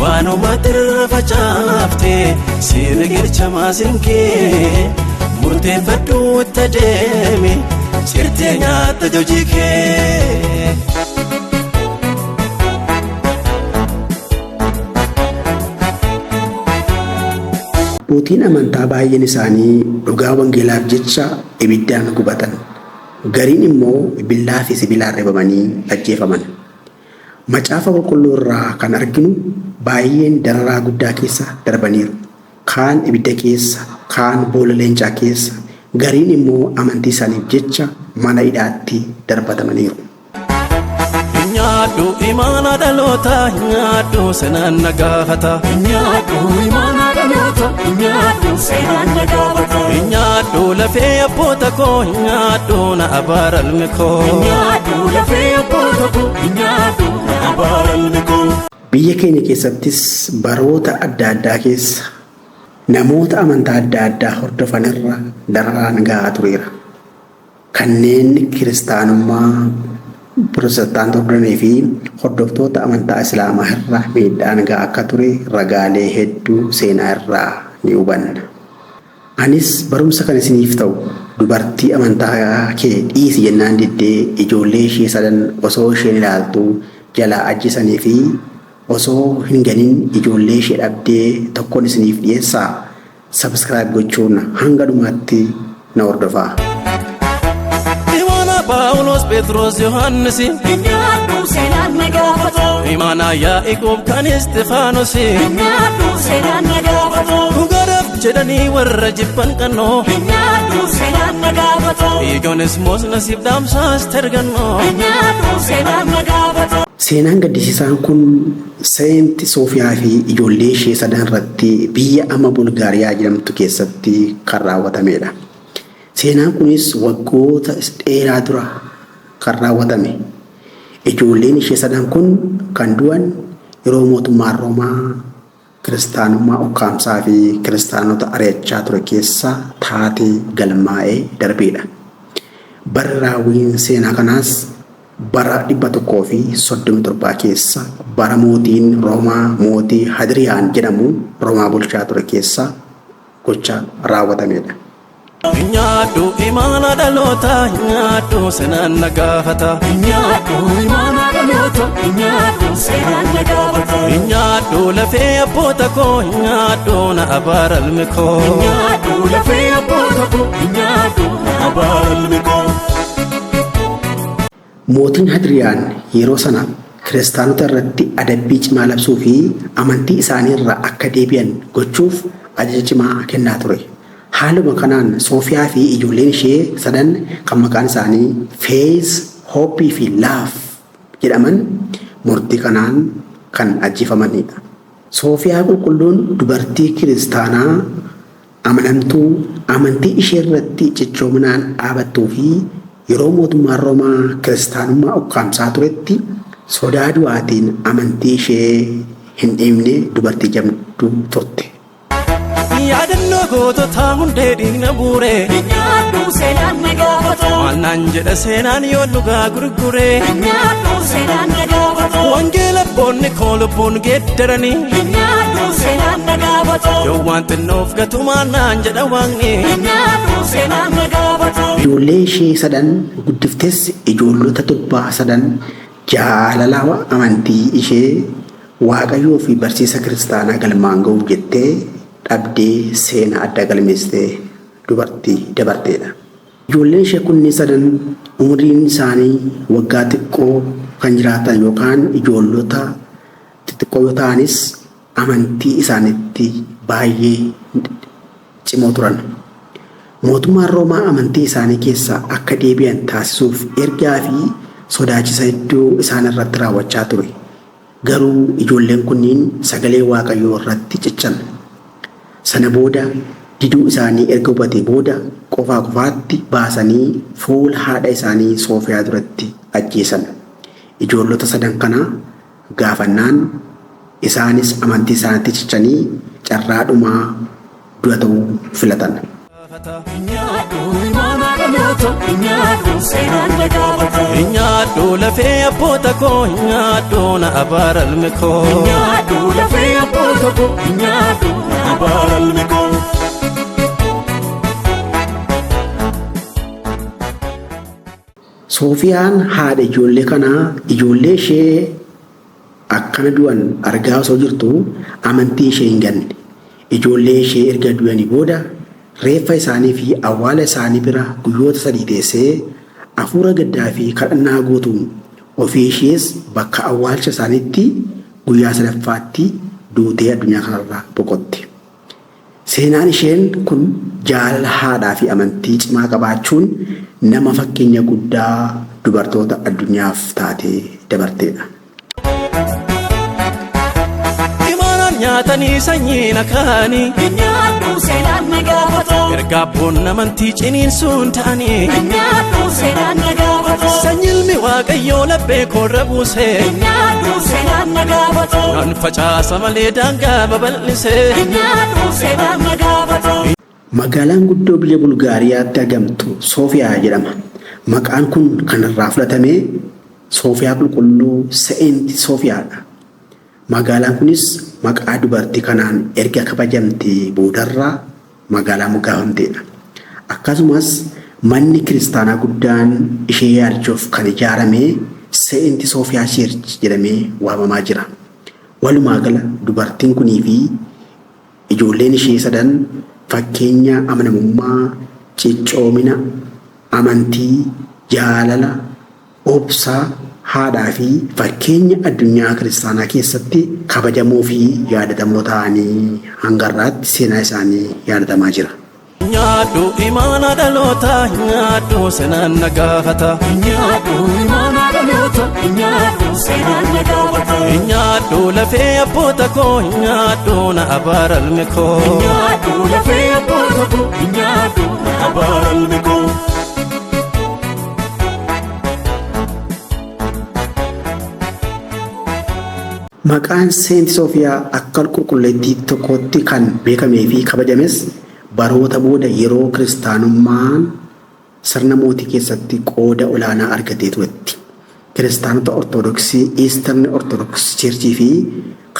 waanuma tirfacaafte sirgircha maazinkee murteeffadhu itti deemi sirtee nyaata jojikee. Abbootiin amantaa baay'een isaanii dhugaa wangeelaaf jecha ibiddaan gubatan. Gariin immoo billaa fi sibiilaan reebamanii ajjeefaman. Macaafa qulqulluu irraa kan arginu baay'een dararaa guddaa keessa darbaniiru. Kaan ibidda keessa, kaan boolla leencaa keessa, gariin immoo amantii isaaniif jecha mana hidhaatti darbatamaniiru. Nyaadhu imaana dhaloota, nyaadhu seenaan nagaafata. Nyaadhu imaana dhaloota, nyaadhu seenaan nagaafata. Nyaadhu lafee abboota koo, nyaadhu na abaaralmi koo. Nyaadhu lafee abboota koo, nyaadhu na abaaralmi koo. Biyya keenya keessattis baroota adda addaa keessa namoota amantaa adda addaa hordofanirra dararaan gahaa tureera. Kanneen kiristaanummaa Pirotestaantii hordofanii fi hordoftoota amantaa Islaamaa irraa miidhaan gahaa akka ture ragaalee hedduu seenaa irraa ni hubanna. Anis barumsa kan isiniif ta'u dubartii amantaa kee dhiisi jennaan diddee ijoollee ishee 3 osoo isheen ilaaltuu jalaa ajjeesanii fi osoo hin ganin ijoollee ishee dhabdee tokkoon isiniif dhiyeessaa. Subscribe gochuun hanga dhumaatti na hordofaa. Paulos, Petros, Yohannes, nyaadhu seenaan nagaafata. Imaana Yaaqoob kan Istifaanos, nyaadhu seenaan nagaafata. Dhugaadhaaf jedhanii warra jibban qannoo, nyaadhu seenaan nagaafata. Eegoonis nasiib dhaamsaas tergannoo, nyaadhu seenaan nagaafata. Seenaan gaddisiisaan kun Seent Soofiyaa fi ijoollee ishee 3 irratti biyya amma Bulgaariyaa jedhamtu keessatti kan raawwatamedha. Seenaan kunis waggoota dheeraa dura kan raawwatame. Ijoolleen ishee 3 kun kan du'an yeroo mootummaan Roomaa kiristaanummaa ukkaamsaa fi kiristaanota ari'achaa ture keessa taatee galmaa'ee darbedha. Bara raawwiin seenaa kanaas bara 137 keessa bara mootiin Roomaa mootii Hadriyaan jedhamu Roomaa bulchaa ture keessa gocha raawwatamedha. Nyaadhu imaana dhaloota, nyaadhu seenaan nagaafata. Nyaadhu imaana dhaloota, nyaadhu seenaan nagaafata. Nyaadhu lafee abboota koo, nyaadhu na abaaralmi koo. Nyaadhu lafee abboota koo, nyaadhu na abaaralmi koo. Mootiin Hadriyaan yeroo sana kiristaanota irratti adabbii cimaa labsuu fi amantii isaanii irraa akka deebi'an gochuuf ajaja cimaa kennaa ture. Haaluma kanaan Soofiyaa fi ijoolleen ishee 3 kan maqaan isaanii Feez, Hoppii fi Laaf jedhaman murtii kanaan kan ajjeefamanidha. Soofiyaa qulqulluun dubartii kiristaanaa amanamtuu amantii ishee irratti cichoominaan dhaabattuu fi yeroo mootummaan Roomaa kiristaanummaa ukkaamsaa turetti sodaa du'aatiin amantii ishee hin dhiibne dubartii jabduu turte. Yaadannoo gootota hundee dhiigna buure, nyaadhu seenaan nagaafata. Mannaan jedha seenaan yoo dhugaa gurgure, nyaadhu seenaan nagaafata. Wangeela abboonni koo lubbuun geeddaranii, nyaadhu seenaan nagaafata. yoo waan xinnoof gatumaannaan jedha waaqni, nyaadhu seenaan nagaafata. Ijoollee ishee 3 guddiftes ijoollota durbaa 3 jaalala amantii ishee Waaqayyoo fi barsiisa kiristaanaa galmaan ga'uuf jettee dhabdee seenaa adda galmeessitee dubartii dabarteedha. Ijoolleen ishee kunniin 3 umriin isaanii waggaa xiqqoo kan jiraatan yookaan ijoollota xixiqqoo yoo ta'anis amantii isaaniitti baay'ee cimoo turan. Mootummaan Roomaa amantii isaanii keessaa akka deebi'an taasisuuf ergaa fi sodaachisa hedduu isaan irratti raawwachaa ture. Garuu ijoolleen kunniin sagalee Waaqayyoo irratti cichan. Sana booda diduu isaanii erga hubatee booda qofaatti baasanii fuula haadha isaanii Soofiyaa duratti ajjeesan. Ijoollota 3 kana gaafannaan isaanis amantii isaaniitti cichanii carraadhumaa du'a ta'uu filatan. Nyaadhu lafee abboota koo, nyaadhu na abaaralmi koo. Nyaadhu lafee abboota koo nyaadhu abaalalmi koo. Soofiyaan haadha ijoollee kanaa ijoollee ishee akkana du'an argaa osoo jirtu amantii ishee hin ganne. Ijoollee ishee erga du'anii booda reeffa isaanii fi awwaala isaanii bira guyyoota 3 teessee hafuura gaddaa fi kadhannaa guutuun ofii ishees bakka awwaalcha isaaniitti guyyaa 3ffaatti duutee addunyaa kanarraa boqotte. Seenaan isheen kun jaalala haadhaa fi amantii cimaa qabaachuun nama fakkeenya guddaa dubartoota addunyaaf taatee dabarteedha. Nyaatanii sanyii nakaanii nyaadhu seenaan na gaafata. Erga abboon amantii ciniinsuun ta'anii nyaadhu seenaan na gaafata. Sanyilmi waaqayyoo laphee koorra buusee nyaadhu seenaan na gaafata. nan facaasa malee daangaa babal'isee nyaadhu seenaan na gaafata. Magaalaan guddoo biyya Bulgaariyaatti argamtu Soofiyaa jedhama. Maqaan kun kan irraa fudhatame Soofiyaa qulqulluu Se'eent Soofiyaadha. Magaalaan kunis maqaa dubartii kanaan erga kabajamtee boodarraa magaalaa moggaafamteedha. Akkasumas manni kiristaanaa guddaan ishee yaadachuuf kan ijaarame Se'eent Soofiyaa Church jedhamee waamamaa jira. Walumaa gala dubartiin kunii fi ijoolleen ishee 3 fakkeenya amanamummaa, ciccoomina, amantii, jaalala, obsaa, haadhaa fi fakkeenya addunyaa kiristaanaa keessatti kabajamoo fi yaadatamoo ta'anii hanga har'aatti seenaa isaanii yaadatamaa jira. nyaadhu imaana dhaloota nyaadhu seenaan na gaafata. nyaadhu imaana dhaloota nyaadhu seenaan na gaafata. Nyaadhu lafee abboota koo nyaadhu na abaalalmi koo. nyaadhu lafee abboota koo nyaadhu na abaalalmi koo. Maqaan Seent Soofiyaa akka qulqulleettii tokkootti kan beekamee fi kabajames baroota booda yeroo kiristaanummaan sirna mootii keessatti qooda olaanaa argatee turetti. Kiristaanota Ortodoksii Eastern Orthodox Churchii fi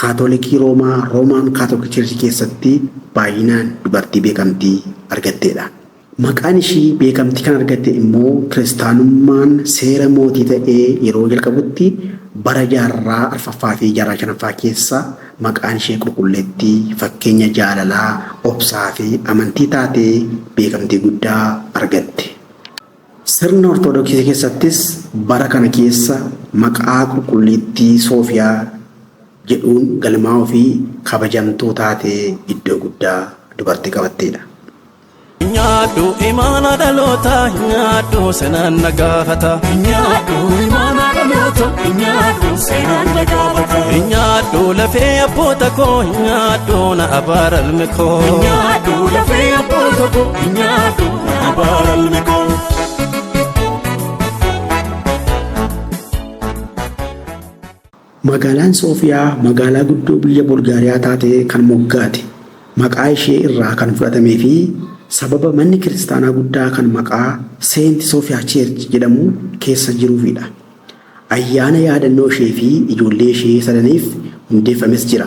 Kaatolikii Roomaa Roomaan Kaatolik Churchii keessatti baay'inaan dubartii beekamtii argatteedha. Maqaan ishii beekamtii kan argatte immoo kiristaanummaan seera mootii ta'ee yeroo jalqabutti bara jaarraa 4ffaa fi jaarraa 5ffaa keessa maqaan ishee qulqulleettii fakkeenya jaalalaa, obsaa fi amantii taatee beekamtii guddaa argatte. Sirna Ortodoksii keessattis bara kana keessa maqaa qulqulleettii Soofiyaa jedhuun galmaa'uu fi kabajamtuu taatee iddoo guddaa dubartii qabatteedha. Nyaadhu imaana dhaloota nyaadhu seenaan na gaafata. nyaadhu imaana dhaloota nyaadhu seenaan na gaafata. Nyaadhu lafee abboota koo nyaadhu na abaalalmi koo. nyaadhu lafee abboota koo nyaadhu na abaalalmi koo. Magaalaan Soofiyaa magaalaa guddoo biyya Bulgaariyaa taatee kan moggaate maqaa ishee irraa kan fudhatamee fi sababa manni kiristaanaa guddaa kan maqaa Seent Soofiyaa Church jedhamu keessa jiruufidha. Ayyaana yaadannoo ishee fi ijoollee ishee 3niif hundeeffames jira.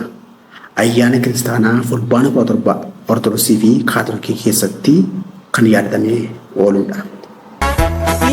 Ayyaana kiristaanaa fulbaana 17 Ortodoksii fi Kaatolikii keessatti kan yaadatamee ooludha.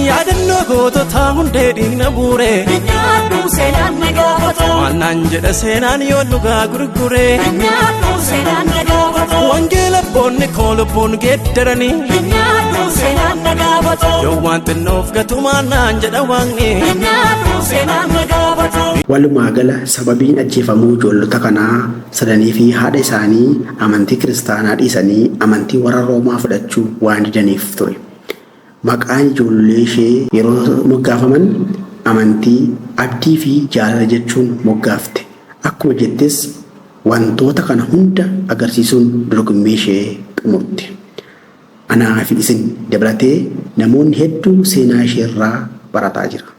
Yaadannoo goototaa hundee dhiigna buuree nyaadhu seenaan na gaafata. Waannaan jedha seenaan yoo dhugaa gurguree nyaadhu seenaan na gaafata. wangeela abboonni koo lubbuun geeddaranii nyaadhu seenaan na gaafata. yoo waan xinnoof gatumaannaan jedha waaqni. nyaadhu seenaan na gaafata. Walumaa gala sababiin ajjeefamuu ijoollota kanaa 3 fi haadha isaanii amantii kiristaanaa dhiisanii amantii warra Roomaa fudhachuu waan didaniif ture. Maqaan ijoollee ishee yeroo moggaafaman amantii, abdii fi jaalala jechuun moggaafte. Akkuma jettes wantoota kana hunda agarsiisuun dorgommii ishee xumurte. Anaa fi isin dabalatee namoonni hedduu seenaa ishee irraa barataa jira.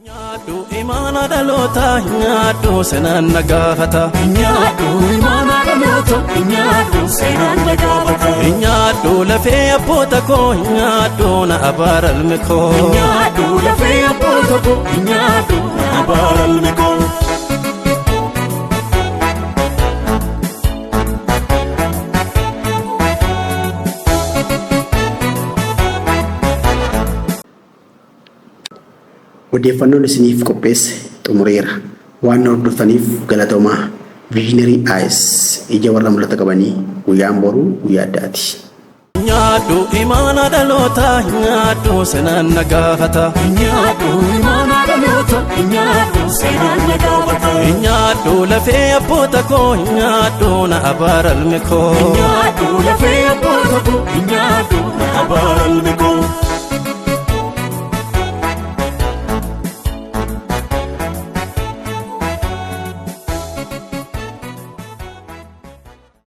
Nyaadhu imaana dhaloota nyaadhu seenaan na gaafata. nyaadhu imaana dhaloota nyaadhu seenaan na gaafata. Nyaadhu lafee abboota koo nyaadhu na abaalalmi koo. nyaadhu lafee abboota koo nyaadhu na abaalalmi koo. odeeffannoon isiniif qopheesse xumureera. Waan hordoftaniif galatoomaa. Visionary Eyes ija warra mul'ata qabanii guyyaan boruu guyyaa addaati. Nyaadhu imaana dhaloota nyaadhu seenaan nagaafata. Nyaadhu imaana dhaloota nyaadhu seenaan nagaafata. Nyaadhu lafee abboota koo nyaadhu na abaara ilmi koo. Nyaadhu lafee abboota koo